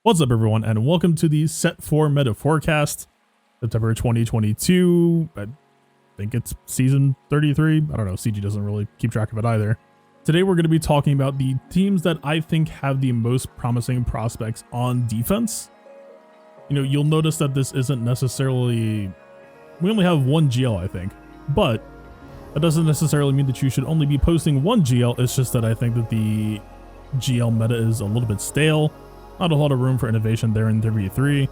What's up, everyone, and welcome to the Set 4 Meta Forecast, September 2022. I think it's season 33. I don't know, CG doesn't really keep track of it either. Today we're going to be talking about the teams that I think have the most promising prospects on defense. You know, you'll notice that this isn't necessarily... We only have one GL, I think, but that doesn't necessarily mean that you should only be posting one GL. It's just that I think that the GL meta is a little bit stale. Not a lot of room for innovation there in 3v3.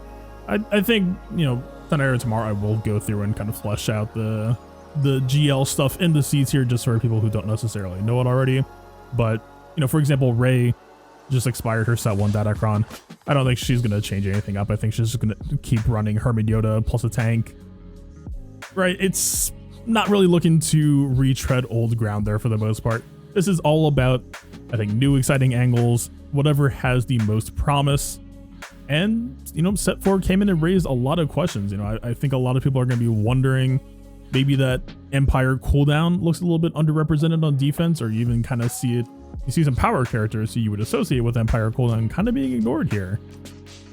I think, you know, tonight or tomorrow I will go through and kind of flesh out the GL stuff in the C tier just for people who don't necessarily know it already. But, you know, for example, Rey just expired her Set 1 Datacron. I don't think she's going to change anything up. I think she's just going to keep running Hermit Yoda plus a tank. Right, it's not really looking to retread old ground there for the most part. This is all about, I think, new exciting angles, whatever has the most promise. And, you know, Set 4 came in and raised a lot of questions. You know, I think a lot of people are going to be wondering maybe that Empire cooldown looks a little bit underrepresented on defense, or you even kind of see it. You see some power characters who you would associate with Empire cooldown kind of being ignored here.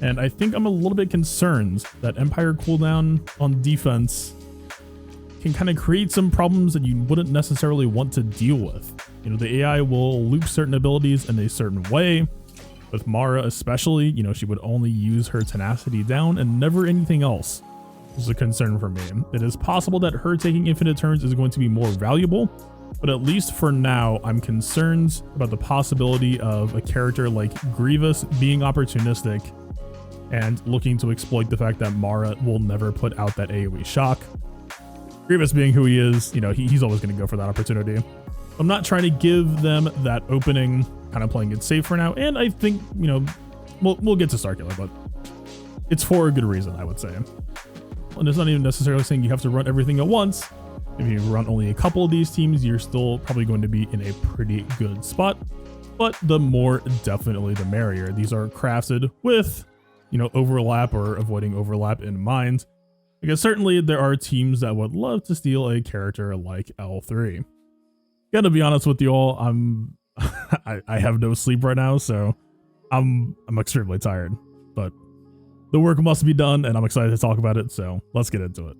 And I think I'm a little bit concerned that Empire cooldown on defense can kind of create some problems that you wouldn't necessarily want to deal with. You know, the AI will loop certain abilities in a certain way. With Mara especially, you know, she would only use her tenacity down and never anything else. This is a concern for me. It is possible that her taking infinite turns is going to be more valuable, but at least for now, I'm concerned about the possibility of a character like Grievous being opportunistic and looking to exploit the fact that Mara will never put out that AoE shock. Grievous being who he is, you know, he's always going to go for that opportunity. I'm not trying to give them that opening, kind of playing it safe for now. And I think, you know, we'll get to Starkiller, but it's for a good reason, I would say. And it's not even necessarily saying you have to run everything at once. If you run only a couple of these teams, you're still probably going to be in a pretty good spot. But the more, definitely the merrier. These are crafted with, you know, overlap or avoiding overlap in mind. Because certainly there are teams that would love to steal a character like L3. Gotta be honest with you all, I have no sleep right now, so I'm extremely tired. But the work must be done, and I'm excited to talk about it, so let's get into it.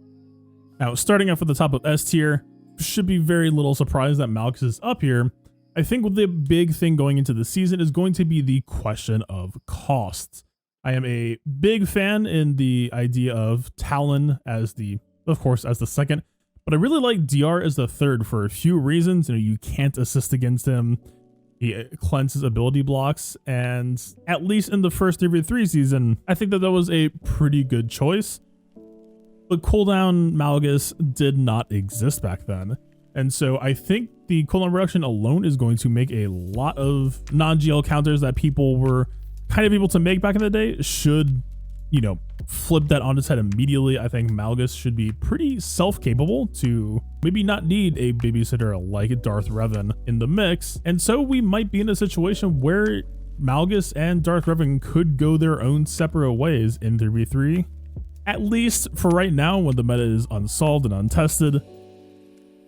Now, starting off at the top of S tier, should be very little surprise that Malgus is up here. I think the big thing going into the season is going to be the question of costs. I am a big fan in the idea of Talon as of course, as the second, but I really like DR as the third for a few reasons. You know, you can't assist against him. He cleanses ability blocks, and at least in the first 3v3 season, I think that was a pretty good choice. But cooldown Malgus did not exist back then. And so I think the cooldown reduction alone is going to make a lot of non-GL counters that people were kind of able to make back in the day should, you know, flip that on its head immediately. I think Malgus should be pretty self-capable to maybe not need a babysitter like Darth Revan in the mix. And so we might be in a situation where Malgus and Darth Revan could go their own separate ways in 3v3, at least for right now when the meta is unsolved and untested.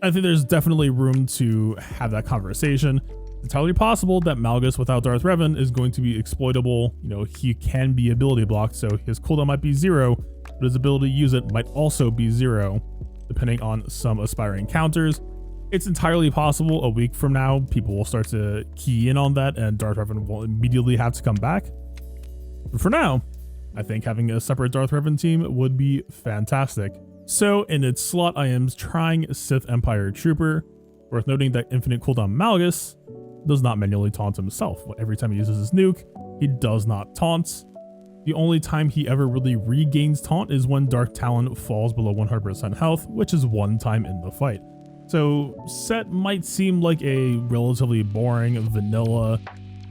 I think there's definitely room to have that conversation. It's entirely possible that Malgus without Darth Revan is going to be exploitable. You know, he can be ability blocked, so his cooldown might be 0, but his ability to use it might also be 0, depending on some aspiring counters. It's entirely possible a week from now, people will start to key in on that and Darth Revan will immediately have to come back. But for now, I think having a separate Darth Revan team would be fantastic. So in its slot, I am trying Sith Empire Trooper. Worth noting that infinite cooldown Malgus does not manually taunt himself. Every time he uses his nuke, he does not taunt. The only time he ever really regains taunt is when Dark Talon falls below 100% health, which is one time in the fight. So Set might seem like a relatively boring vanilla,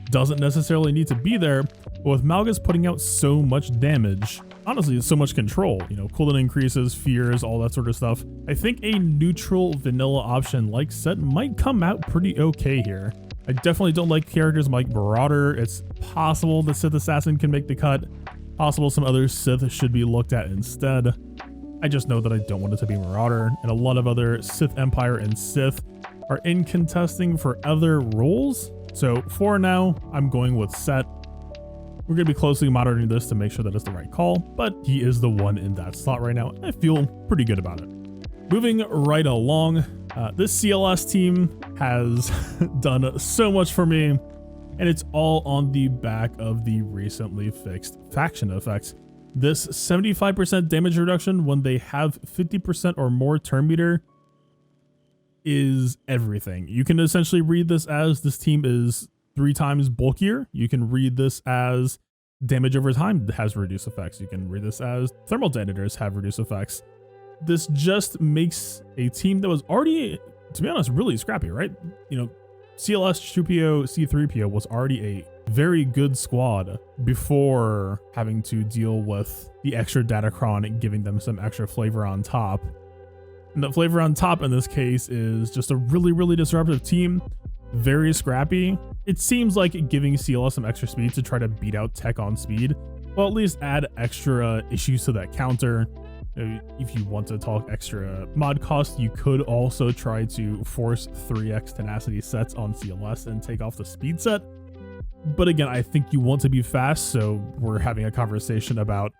doesn't necessarily need to be there, but with Malgus putting out so much damage, honestly, so much control, you know, cooldown increases, fears, all that sort of stuff, I think a neutral vanilla option like Set might come out pretty okay here. I definitely don't like characters like Marauder. It's possible the Sith Assassin can make the cut. Possible some other Sith should be looked at instead. I just know that I don't want it to be Marauder, and a lot of other Sith Empire and Sith are in contesting for other roles. So for now, I'm going with Set. We're going to be closely monitoring this to make sure that it's the right call, but he is the one in that slot right now. I feel pretty good about it. Moving right along, this CLS team has done so much for me, and it's all on the back of the recently fixed faction effects. This 75% damage reduction when they have 50% or more turn meter is everything. You can essentially read this as this team is 3 times bulkier. You can read this as damage over time has reduced effects. You can read this as thermal detonators have reduced effects. This just makes a team that was already, to be honest, really scrappy, right? You know, CLS, C2PO, C3PO was already a very good squad before having to deal with the extra Datacron giving them some extra flavor on top. And the flavor on top in this case is just a really, really disruptive team, very scrappy. It seems like giving CLS some extra speed to try to beat out tech on speed, well, at least add extra issues to that counter. If you want to talk extra mod cost, you could also try to force 3x tenacity sets on CLS and take off the speed set. But again, I think you want to be fast, so we're having a conversation about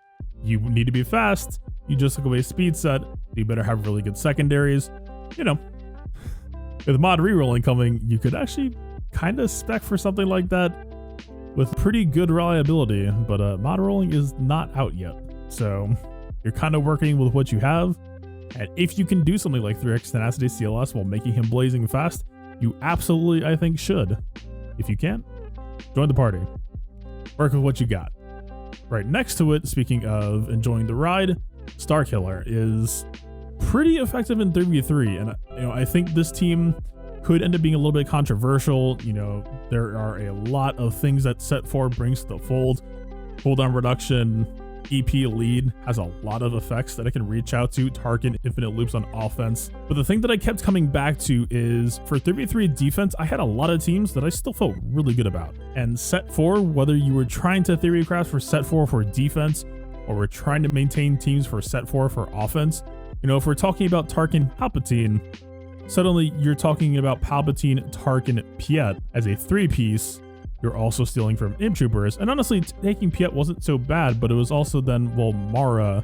you need to be fast. You just took away speed set. You better have really good secondaries. You know, with mod rerolling coming, you could actually kind of spec for something like that with pretty good reliability, but mod rolling is not out yet. So you're kind of working with what you have. And if you can do something like 3x tenacity CLS while making him blazing fast, you absolutely, I think, should. If you can't, join the party. Work with what you got. Right next to it, speaking of enjoying the ride, Starkiller is pretty effective in 3v3. And you know, I think this team could end up being a little bit controversial. You know, there are a lot of things that Set 4 brings to the fold. Cooldown reduction, EP lead has a lot of effects that I can reach out to, target infinite loops on offense. But the thing that I kept coming back to is for 3v3 defense, I had a lot of teams that I still felt really good about. And Set 4, whether you were trying to theory craft for Set 4 for defense, or we're trying to maintain teams for Set 4 for offense, you know, if we're talking about Tarkin Palpatine, suddenly you're talking about Palpatine, Tarkin, Piet as a 3-piece. You're also stealing from Imp Troopers. And honestly, taking Piet wasn't so bad, but it was also then, well, Mara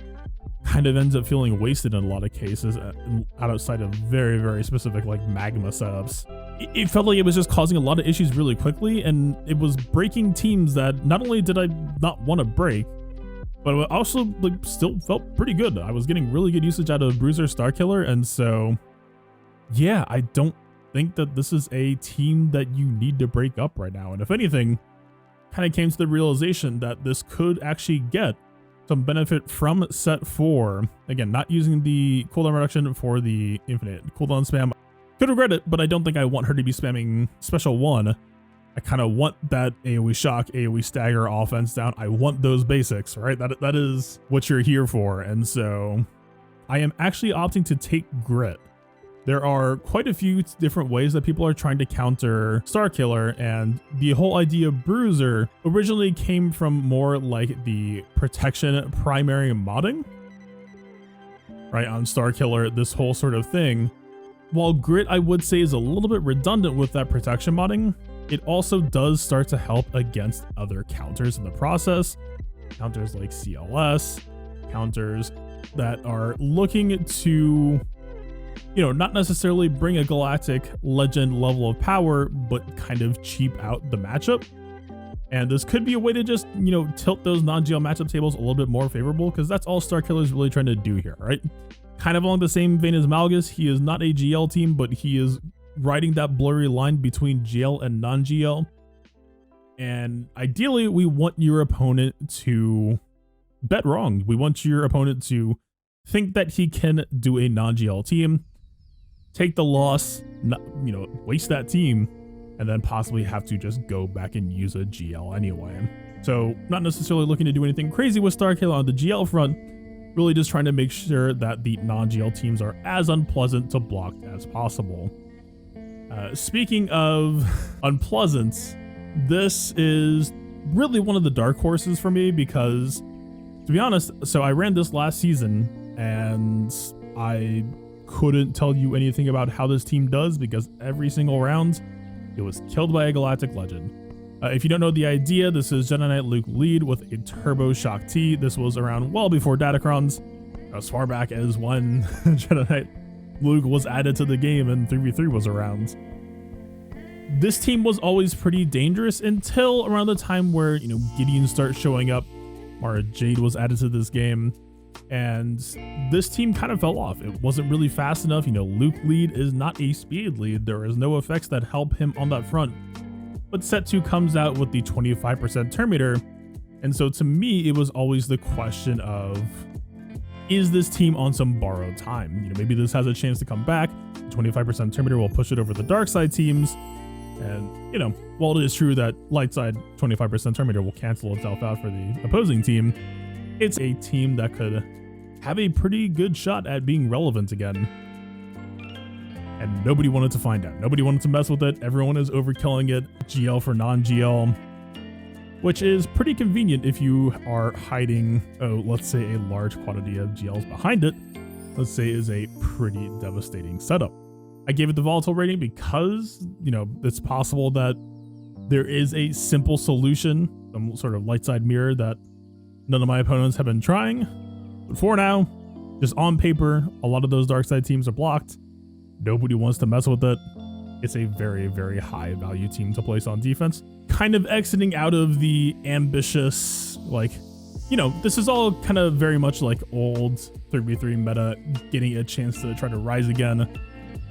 kind of ends up feeling wasted in a lot of cases outside of very, very specific like magma setups. It felt like it was just causing a lot of issues really quickly, and it was breaking teams that not only did I not want to break, but it also like still felt pretty good. I was getting really good usage out of Bruiser Starkiller, and so yeah, I don't think that this is a team that you need to break up right now. And if anything, kind of came to the realization that this could actually get some benefit from Set 4. Again, not using the cooldown reduction for the infinite cooldown spam. Could regret it, but I don't think I want her to be spamming Special 1. I kind of want that AoE shock, AoE stagger offense down. I want those basics, right? That is what you're here for. And so I am actually opting to take grit. There are quite a few different ways that people are trying to counter Starkiller, and the whole idea of Bruiser originally came from more like the protection primary modding, right? On Starkiller, this whole sort of thing. While grit, I would say, is a little bit redundant with that protection modding, it also does start to help against other counters in the process. Counters like CLS, counters that are looking to, you know, not necessarily bring a galactic legend level of power, but kind of cheap out the matchup. And this could be a way to just, you know, tilt those non-GL matchup tables a little bit more favorable, because that's all Starkiller is really trying to do here, right? Kind of along the same vein as Malgus, he is not a GL team, but he is riding that blurry line between GL and non-GL. And ideally, we want your opponent to bet wrong. We want your opponent to think that he can do a non-GL team, take the loss, not, you know, waste that team, and then possibly have to just go back and use a GL anyway. So not necessarily looking to do anything crazy with Starkiller on the GL front, really just trying to make sure that the non-GL teams are as unpleasant to block as possible. Speaking of unpleasant, this is really one of the dark horses for me because, to be honest, so I ran this last season and I couldn't tell you anything about how this team does because every single round it was killed by a galactic legend. If you don't know the idea, this is Jedi Knight Luke lead with a Turbo Shock T. This was around well before Datacrons, as far back as when Jedi Knight Luke was added to the game and 3v3 was around. This team was always pretty dangerous until around the time where, you know, Gideon starts showing up. Mara Jade was added to this game, and this team kind of fell off. It wasn't really fast enough. You know, Luke lead is not a speed lead. There is no effects that help him on that front. But Set 2 comes out with the 25% turn meter, and so to me, it was always the question of, is this team on some borrowed time? You know, maybe this has a chance to come back. 25% turn meter will push it over the dark side teams. And, you know, while it is true that light side 25% turn meter will cancel itself out for the opposing team, it's a team that could have a pretty good shot at being relevant again. And nobody wanted to find out. Nobody wanted to mess with it. Everyone is overkilling it. GL for non-GL, which is pretty convenient if you are hiding, let's say a large quantity of GLs behind it. Let's say is a pretty devastating setup. I gave it the volatile rating because, you know, it's possible that there is a simple solution, some sort of light side mirror that none of my opponents have been trying. But for now, just on paper, a lot of those dark side teams are blocked. Nobody wants to mess with it. It's a very, very high value team to place on defense. Kind of exiting out of the ambitious, like, you know, this is all kind of very much like old 3v3 meta, getting a chance to try to rise again.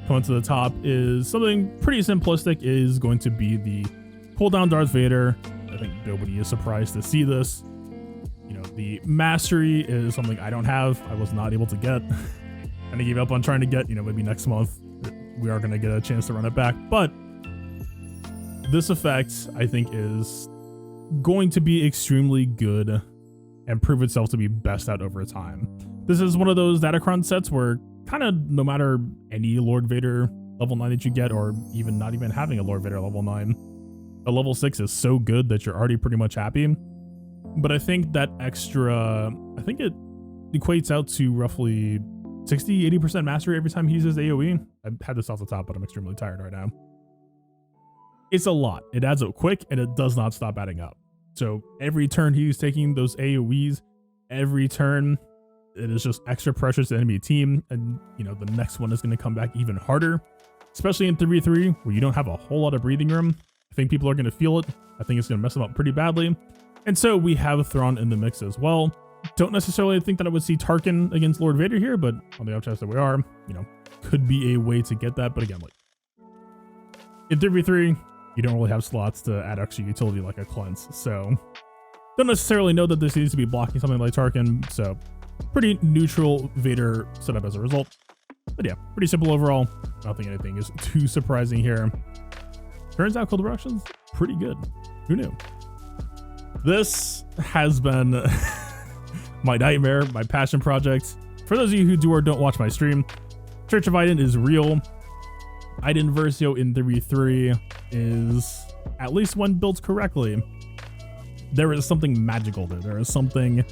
Coming to the top is something pretty simplistic, is going to be the cooldown Darth Vader. I think nobody is surprised to see this. You know, the mastery is something I don't have. I was not able to get. And I gave up on trying to get, you know, maybe next month we are going to get a chance to run it back. But this effect, I think, is going to be extremely good and prove itself to be best out over time. This is one of those Datacron sets where kind of no matter any Lord Vader level 9 that you get, or even not even having a Lord Vader level 9, a level 6 is so good that you're already pretty much happy. But I think that extra, I think it equates out to roughly 60-80% mastery every time he uses AoE. I had this off the top, but I'm extremely tired right now. It's a lot. It adds up quick, and it does not stop adding up. So every turn he's taking those AoEs, every turn, it is just extra pressure to the enemy team. And, you know, the next one is going to come back even harder, especially in 3v3 where you don't have a whole lot of breathing room. I think people are going to feel it. I think it's going to mess them up pretty badly. And so we have Thrawn in the mix as well. Don't necessarily think that I would see Tarkin against Lord Vader here, but on the off chance that we are, you know, could be a way to get that. But again, like in 3v3, you don't really have slots to add extra utility like a cleanse. So don't necessarily know that this needs to be blocking something like Tarkin. So pretty neutral Vader setup as a result. But yeah, pretty simple overall. I don't think anything is too surprising here. Turns out cold reactions pretty good. Who knew? This has been my nightmare, my passion project. For those of you who do or don't watch my stream, Church of Iden is real. Iden Versio in 3v3 is, at least when built correctly, there is something magical there. There is something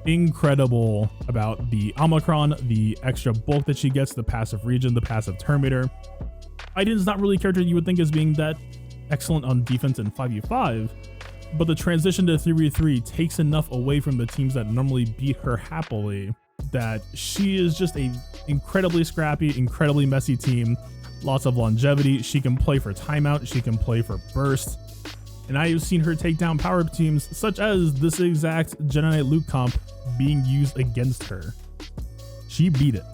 incredible about the Omicron, the extra bulk that she gets, the passive region, the passive turn meter. Iden's not really a character you would think as being that excellent on defense in 5v5, but the transition to 3v3 takes enough away from the teams that normally beat her happily that she is just a incredibly scrappy, incredibly messy team. Lots of longevity. She can play for timeout. She can play for burst. And I have seen her take down power teams such as this exact Jedi Knight Luke comp being used against her. She beat it.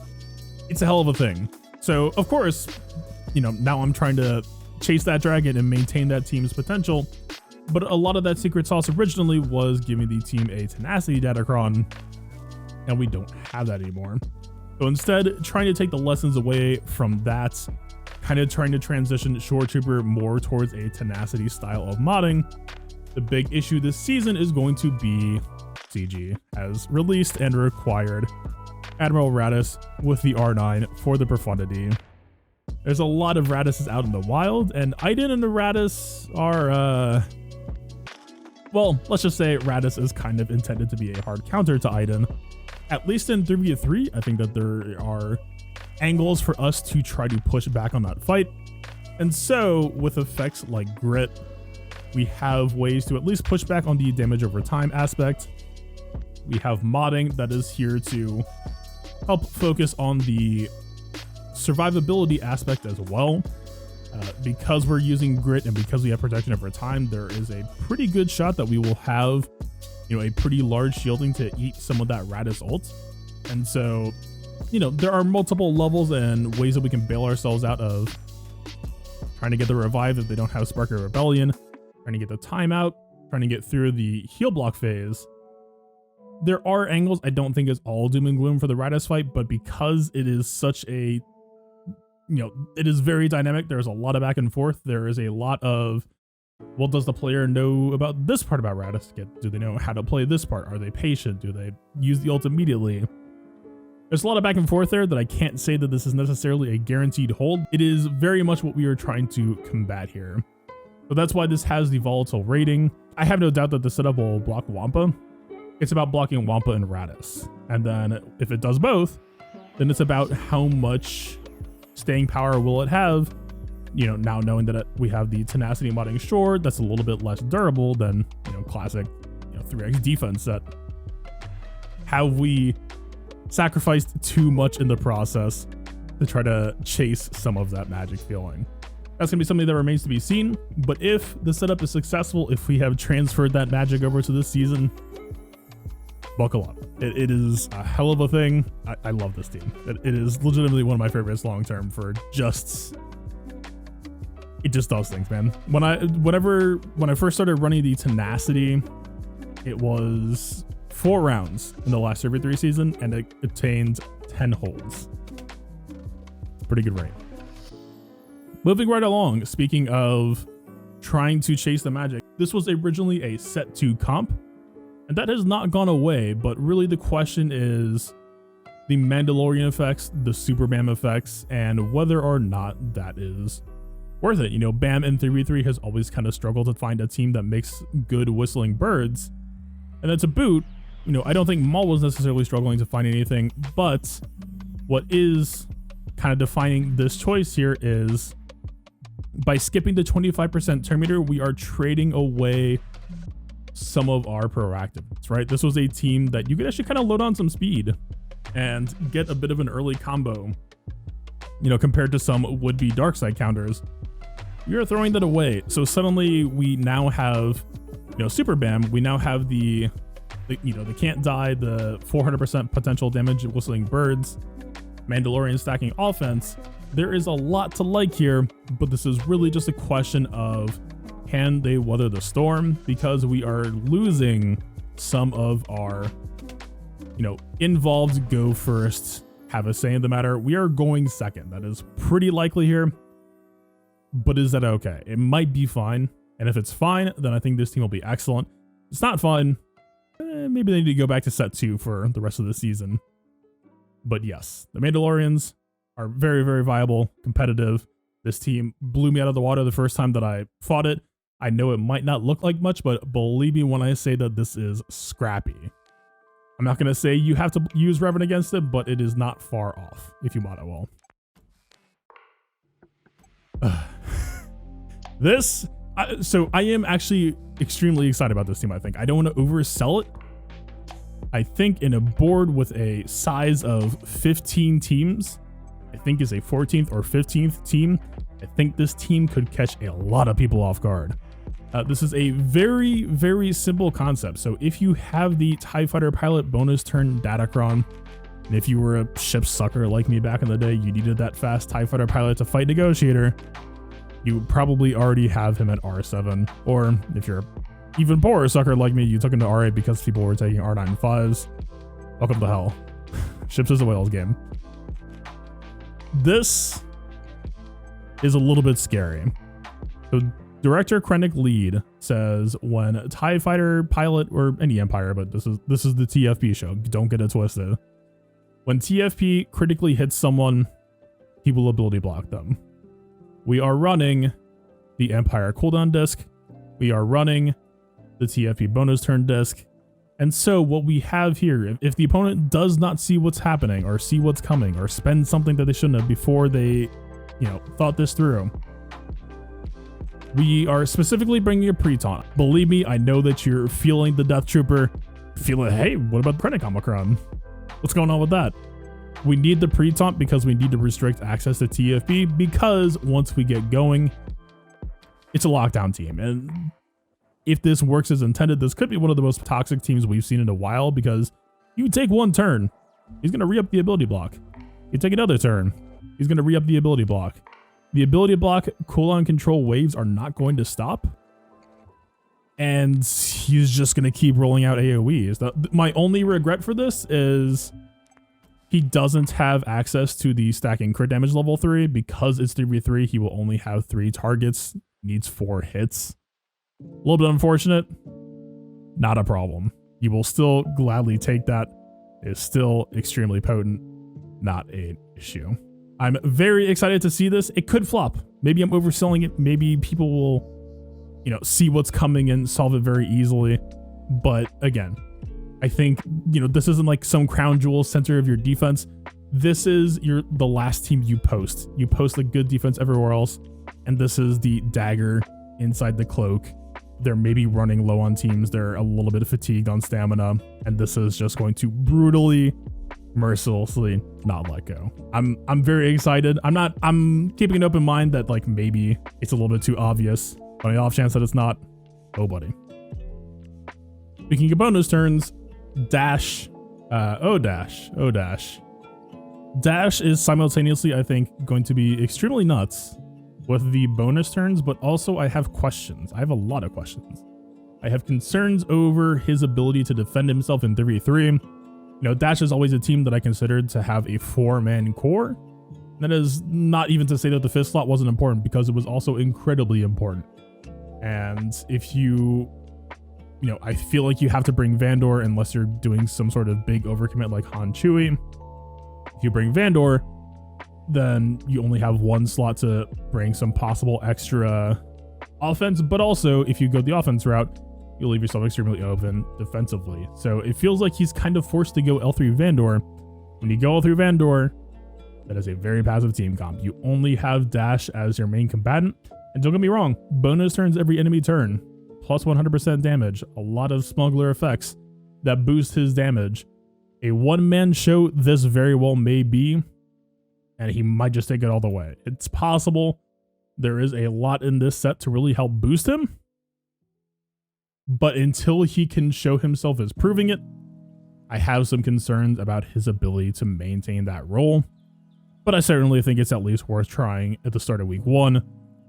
It's a hell of a thing. So of course, you know, now I'm trying to chase that dragon and maintain that team's potential. But a lot of that secret sauce originally was giving the team a tenacity datacron, and we don't have that anymore. So instead, trying to take the lessons away from that, kind of trying to transition Shore Trooper more towards a tenacity style of modding. The big issue this season is going to be CG has released and required Admiral Raddus with the R9 for the profundity. There's a lot of Radduses out in the wild, and Iden and the Raddus are, well, let's just say Raddus is kind of intended to be a hard counter to Iden. At least in 3v3, I think that there are angles for us to try to push back on that fight. And so with effects like Grit, We have ways to at least push back on the damage over time aspect. We have modding that is here to help focus on the survivability aspect as well. Because we're using grit and because we have protection over time, there is a pretty good shot that we will have, you know, a pretty large shielding to eat some of that Raddus ult. And so, you know, there are multiple levels and ways that we can bail ourselves out of trying to get the revive if they don't have Spark of Rebellion, trying to get the timeout, trying to get through the heal block phase. There are angles I don't think is all doom and gloom for the Raddus fight, but because it is such a, you know, it is very dynamic. There's a lot of back and forth. There is a lot of, well, does the player know about this part about Raddus? Do they know how to play this part? Are they patient? Do they use the ult immediately? There's a lot of back and forth there that I can't say that this is necessarily a guaranteed hold. It is very much what we are trying to combat here. So that's why this has the volatile rating. I have no doubt that the setup will block Wampa. It's about blocking Wampa and Raddus. And then if it does both, then it's about how much staying power will it have, you know, now knowing that we have the tenacity modding short, that's a little bit less durable than, you know, classic, you know, 3x defense set. Have we sacrificed too much in the process to try to chase some of that magic feeling? That's gonna be something that remains to be seen, but if the setup is successful, if we have transferred that magic over to this season, buckle up. It is a hell of a thing. I love this team. It is legitimately one of my favorites long term for just, it just does things, man. When I first started running the tenacity, it was 4 rounds in the last Server 3 season, and it obtained 10 holds. Pretty good rate. Moving right along, speaking of trying to chase the magic, this was originally a Set 2 comp, and that has not gone away, but really the question is the Mandalorian effects, the Super Bam effects, and whether or not that is worth it. You know, Bam in 3v3 has always kind of struggled to find a team that makes good whistling birds, and then to boot, you know, I don't think Maul was necessarily struggling to find anything, but what is kind of defining this choice here is by skipping the 25% turn meter, we are trading away some of our proactiveness, right? This was a team that you could actually kind of load on some speed and get a bit of an early combo, you know, compared to some would-be dark side counters. You're throwing that away. So suddenly we now have, you know, Super Bam. We now have the you know, the can't die, the 400% potential damage whistling birds, Mandalorian stacking offense. There is a lot to like here, but this is really just a question of, can they weather the storm? Because we are losing some of our, you know, involved go first, have a say in the matter. We are going second. That is pretty likely here, but is that okay? It might be fine. And if it's fine, then I think this team will be excellent. If it's not fine, maybe they need to go back to Set 2 for the rest of the season. But yes, the Mandalorians are very, very viable, competitive. This team blew me out of the water the first time that I fought it. I know it might not look like much, but believe me when I say that this is scrappy. I'm not going to say you have to use Revan against it, but it is not far off if you mod it well. So I am actually extremely excited about this team, I think. I don't want to oversell it. I think in a board with a size of 15 teams, I think is a 14th or 15th team, I think this team could catch a lot of people off guard. This is a very, very simple concept. So if you have the TIE Fighter Pilot bonus turn Datacron, and if you were a ship sucker like me back in the day, you needed that fast TIE Fighter Pilot to fight Negotiator, you would probably already have him at R7. Or if you're even poorer sucker like me, you took him to R8 because people were taking R95s. Welcome to hell. Ships is a whales game. This is a little bit scary. So Director Krennic Lead says when TIE Fighter Pilot, or any Empire, but this is the TFP show, don't get it twisted. When TFP critically hits someone, he will ability block them. We are running the Empire cooldown disc. We are running the TFP bonus turn disc. And so what we have here, if the opponent does not see what's happening or see what's coming or spend something that they shouldn't have before they, you know, thought this through, We are specifically bringing a pre-taunt. Believe me, I know that you're feeling the Death Trooper. Feeling, hey, what about Krennic Omicron? What's going on with that? We need the pre-taunt because we need to restrict access to TFP, because once we get going, it's a lockdown team. And if this works as intended, this could be one of the most toxic teams we've seen in a while, because you take one turn, he's going to re-up the ability block. You take another turn, he's going to re-up the ability block. The ability block cooldown control waves are not going to stop. And he's just going to keep rolling out AoEs. My only regret for this is he doesn't have access to the stacking crit damage level 3. Because it's 3v3, he will only have 3 targets, needs 4 hits. A little bit unfortunate. Not a problem. You will still gladly take that. It's still extremely potent. Not an issue. I'm very excited to see this. It could flop. Maybe I'm overselling it. Maybe people will, see what's coming and solve it very easily. But again, I think, this isn't like some crown jewel center of your defense. This is the last team you post. You post a good defense everywhere else. And this is the dagger inside the cloak. They're maybe running low on teams. They're a little bit fatigued on stamina. And this is just going to brutally, mercilessly not let go. I'm very excited. I'm keeping an open mind that like maybe it's a little bit too obvious. On the off chance that it's not, oh buddy. Speaking of bonus turns, dash, dash. Dash is simultaneously, I think, going to be extremely nuts with the bonus turns, but also I have questions. I have a lot of questions. I have concerns over his ability to defend himself in 3v3. Dash is always a team that I considered to have a 4-man core. That is not even to say that the 5th slot wasn't important, because it was also incredibly important. And if I feel like you have to bring Vandor unless you're doing some sort of big overcommit like Han Chewie. If you bring Vandor, then you only have 1 slot to bring some possible extra offense. But also, if you go the offense route, you leave yourself extremely open defensively. So it feels like he's kind of forced to go L3 Vandor. When you go L3 Vandor, that is a very passive team comp. You only have Dash as your main combatant. And don't get me wrong, bonus turns every enemy turn, plus 100% damage, a lot of smuggler effects that boost his damage. A one-man show this very well may be, and he might just take it all the way. It's possible. There is a lot in this set to really help boost him, but until he can show himself as proving it, I have some concerns about his ability to maintain that role. But I certainly think it's at least worth trying at the start of week 1.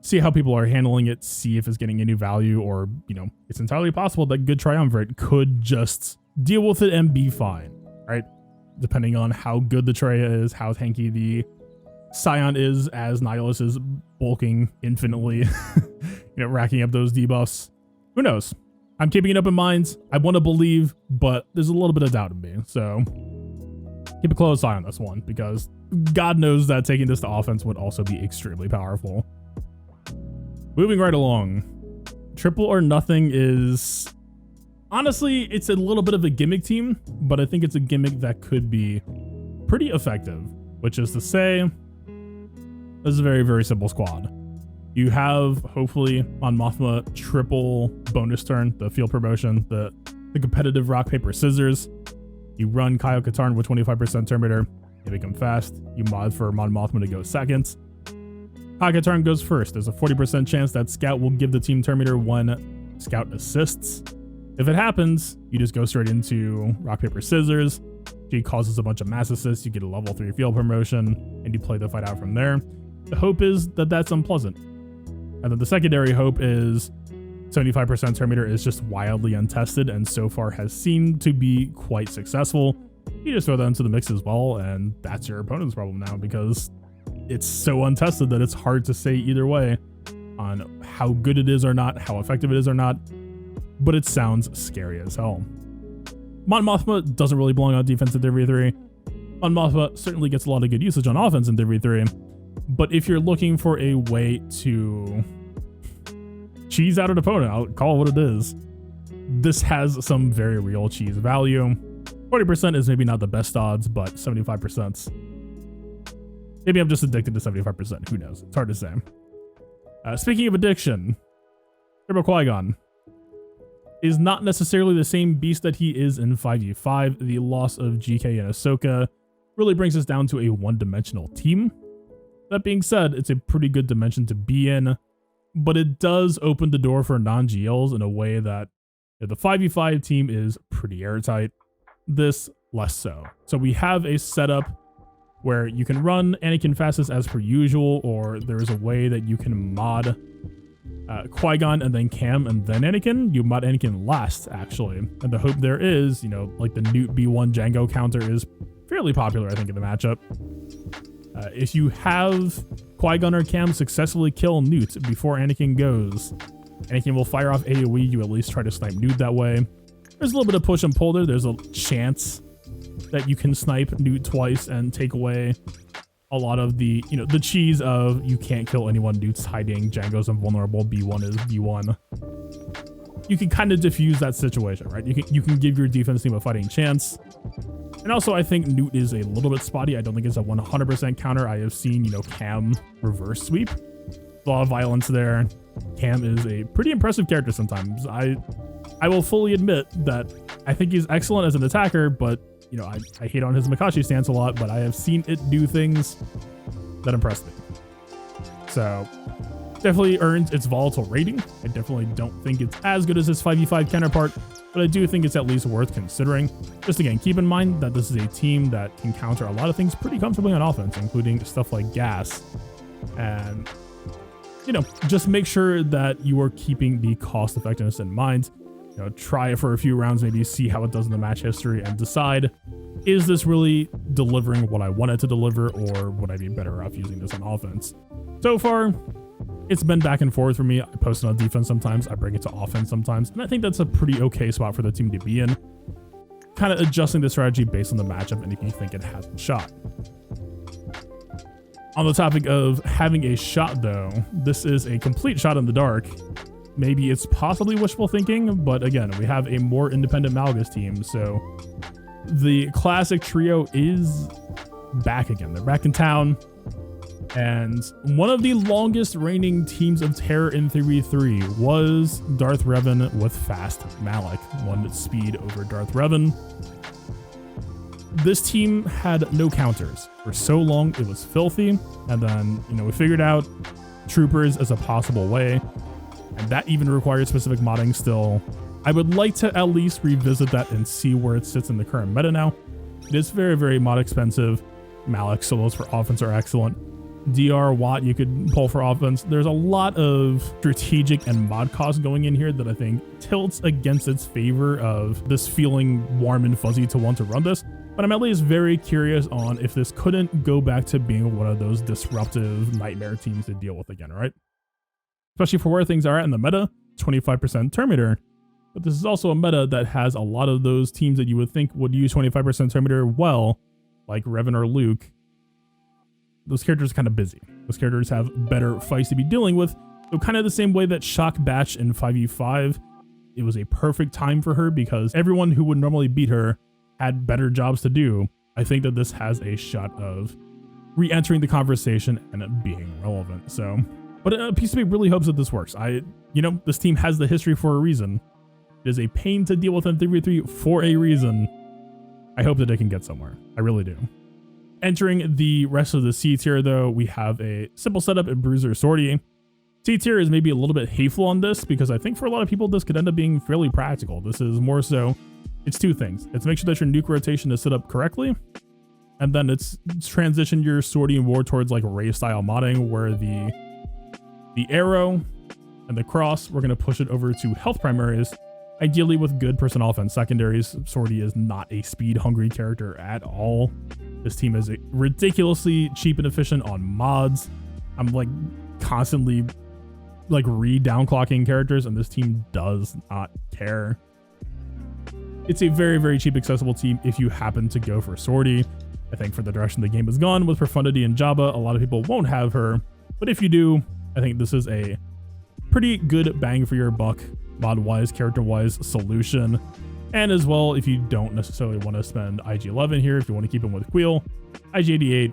See how people are handling it, see if it's getting any value, or, it's entirely possible that Good Triumvirate could just deal with it and be fine, right? Depending on how good the Traya is, how tanky the Scion is, as Nihilus is bulking infinitely, racking up those debuffs. Who knows? I'm keeping it up in mind. I want to believe, but there's a little bit of doubt in me. So keep a close eye on this one, because God knows that taking this to offense would also be extremely powerful. Moving right along, Triple or Nothing is, honestly, it's a little bit of a gimmick team, but I think it's a gimmick that could be pretty effective, which is to say, this is a very, very simple squad. You have, hopefully, Mon Mothma triple bonus turn, the field promotion, the competitive rock, paper, scissors. You run Kyle Katarn with 25% Terminator, you make him fast, you mod for Mon Mothma to go second. Katarn goes first. There's a 40% chance that Scout will give the team Terminator 1 Scout assists. If it happens, you just go straight into rock, paper, scissors. She causes a bunch of mass assists, you get a level 3 field promotion, and you play the fight out from there. The hope is that that's unpleasant. And then the secondary hope is 75% Terminator is just wildly untested and so far has seemed to be quite successful. You just throw that into the mix as well, and that's your opponent's problem now, because it's so untested that it's hard to say either way on how good it is or not, how effective it is or not, but it sounds scary as hell. Mon Mothma doesn't really belong on defense in 3v3. Mon Mothma certainly gets a lot of good usage on offense in 3v3, but if you're looking for a way to cheese out an opponent, I'll call it what it is, this has some very real cheese value. 40% is maybe not the best odds, but 75%. Maybe I'm just addicted to 75%. Who knows? It's hard to say. Speaking of addiction, Turbo Qui-Gon is not necessarily the same beast that he is in 5v5. The loss of GK and Ahsoka really brings us down to a one-dimensional team. That being said, it's a pretty good dimension to be in, but it does open the door for non-GLs in a way that the 5v5 team is pretty airtight. This, less so. So we have a setup where you can run Anakin fastest as per usual, or there's a way that you can mod Qui-Gon and then Cam and then Anakin. You mod Anakin last, actually. And the hope there is, you know, like the Newt B1 Django counter is fairly popular, I think, in the matchup. If you have Qui-Gon or Cam successfully kill Newt before Anakin goes, Anakin will fire off AoE. You at least try to snipe Newt that way. There's a little bit of push and pull there. There's a chance that you can snipe Newt twice and take away a lot of the, you know, the cheese of you can't kill anyone, Newt's hiding, Django's invulnerable, B1 is B1. You can kind of diffuse that situation, right? You can give your defense team a fighting chance. And also, I think Newt is a little bit spotty. I don't think it's a 100% counter. I have seen, you know, Cam reverse sweep. A lot of violence there. Cam is a pretty impressive character sometimes. I will fully admit that I think he's excellent as an attacker, but you know, I hate on his Makashi stance a lot, but I have seen it do things that impress me. So definitely earns its volatile rating. I definitely don't think it's as good as his 5v5 counterpart, but I do think it's at least worth considering. Just again, keep in mind that this is a team that can counter a lot of things pretty comfortably on offense, including stuff like gas. And, you know, just make sure that you are keeping the cost effectiveness in mind. You know, try it for a few rounds, maybe see how it does in the match history and decide, is this really delivering what I want it to deliver, or would I be better off using this on offense? So far, it's been back and forth for me. I post it on defense sometimes, I bring it to offense sometimes, and I think that's a pretty okay spot for the team to be in. Kind of adjusting the strategy based on the matchup and if you think it has a shot. On the topic of having a shot though, this is a complete shot in the dark. Maybe it's possibly wishful thinking, but again, we have a more independent Malgus team, so the classic trio is back again. They're back in town, and one of the longest reigning teams of terror in 3v3 was Darth Revan with fast Malak, one speed over Darth Revan. This team had no counters. For so long, it was filthy, and then, you know, we figured out troopers as a possible way. And that even requires specific modding still. I would like to at least revisit that and see where it sits in the current meta now. It is very, very mod expensive. Malak solos for offense are excellent. DR Watt you could pull for offense. There's a lot of strategic and mod costs going in here that I think tilts against its favor of this feeling warm and fuzzy to want to run this. But I'm at least very curious on if this couldn't go back to being one of those disruptive nightmare teams to deal with again, right? Especially for where things are at in the meta, 25% Terminator. But this is also a meta that has a lot of those teams that you would think would use 25% Terminator well, like Revan or Luke. Those characters are kind of busy. Those characters have better fights to be dealing with. So kind of the same way that Shock Batch in 5v5, it was a perfect time for her because everyone who would normally beat her had better jobs to do. I think that this has a shot of re-entering the conversation and it being relevant. So, but PCB really hopes that this works. You know, this team has the history for a reason. It is a pain to deal with in 3v3 for a reason. I hope that it can get somewhere. I really do. Entering the rest of the C tier though, we have a simple setup in Bruiser SorT. C tier is maybe a little bit hateful on this because I think for a lot of people this could end up being fairly practical. This is more so, it's two things. It's make sure that your nuke rotation is set up correctly, and then it's transition your SorT more towards like Ray style modding where the arrow and the cross, we're going to push it over to health primaries, ideally with good person offense secondaries. SorT is not a speed hungry character at all. This team is ridiculously cheap and efficient on mods. I'm like constantly like re-downclocking characters and this team does not care. It's a very, very cheap accessible team if you happen to go for SorT. I think for the direction the game has gone with Profundity and Jabba, a lot of people won't have her. But if you do, I think this is a pretty good bang for your buck, mod-wise, character-wise solution. And as well, if you don't necessarily want to spend IG-11 here, if you want to keep him with Queel, IG-88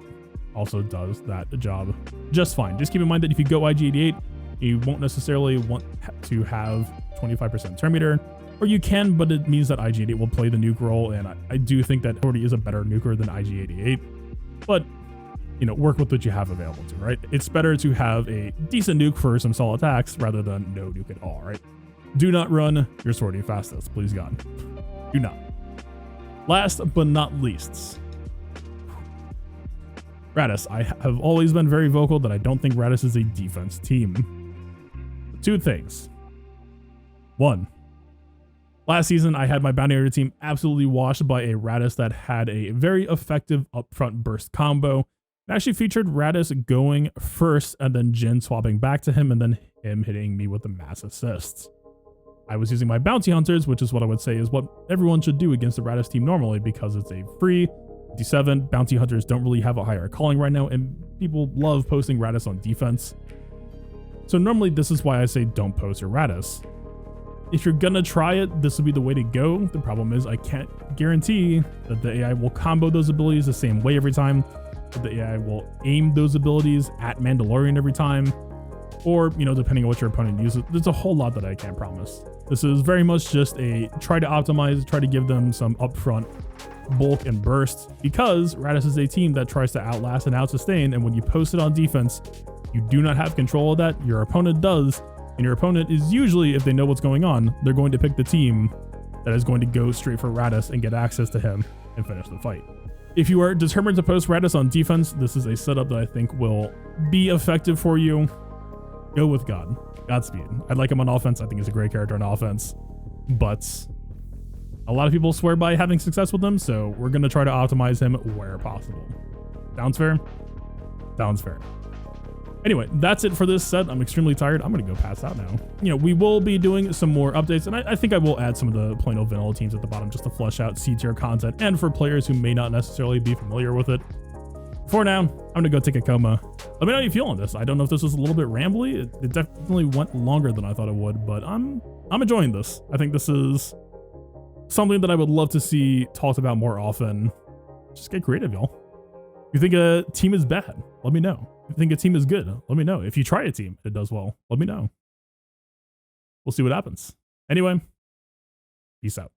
also does that job just fine. Just keep in mind that if you go IG-88, You won't necessarily want to have 25% turn meter, or you can, but it means that IG88 will play the nuke role, and I do think that SorT is a better nuker than IG88, but you know, work with what you have available to, right? It's better to have a decent nuke for some solid attacks rather than no nuke at all, right? Do not run your SorT fastest, please God. Do not. Last but not least, Raddus. I have always been very vocal that I don't think Raddus is a defense team. Two things. One, last season I had my bounty hunter team absolutely washed by a Raddus that had a very effective upfront burst combo. It actually featured Raddus going first and then Jin swapping back to him and then him hitting me with the mass assists. I was using my bounty hunters, which is what I would say is what everyone should do against the Raddus team normally, because it's a free 57. Bounty hunters don't really have a higher calling right now, and people love posting Raddus on defense. So normally this is why I say don't post your Raddus. If you're gonna try it, this would be the way to go. The problem is I can't guarantee that the AI will combo those abilities the same way every time, that the AI will aim those abilities at Mandalorian every time, or, you know, depending on what your opponent uses. There's a whole lot that I can't promise. This is very much just a try to optimize, try to give them some upfront bulk and burst, because Raddus is a team that tries to outlast and outsustain, and when you post it on defense, you do not have control of that. Your opponent does, and your opponent is usually, if they know what's going on, they're going to pick the team that is going to go straight for Raddus and get access to him and finish the fight. If you are determined to post Raddus on defense, this is a setup that I think will be effective for you. Go with God. Godspeed. I like him on offense. I think he's a great character on offense, but a lot of people swear by having success with him, so we're going to try to optimize him where possible. Sounds fair? Sounds fair. Anyway, that's it for this set. I'm extremely tired. I'm going to go pass out now. You know, we will be doing some more updates, and I think I will add some of the plain old vanilla teams at the bottom just to flesh out C-tier content, and for players who may not necessarily be familiar with it. For now, I'm going to go take a coma. Let me know how you feel on this. I don't know if this was a little bit rambly. It definitely went longer than I thought it would, but I'm enjoying this. I think this is something that I would love to see talked about more often. Just get creative, y'all. If you think a team is bad, let me know. If you think a team is good, let me know. If you try a team and it does well, let me know. We'll see what happens. Anyway, peace out.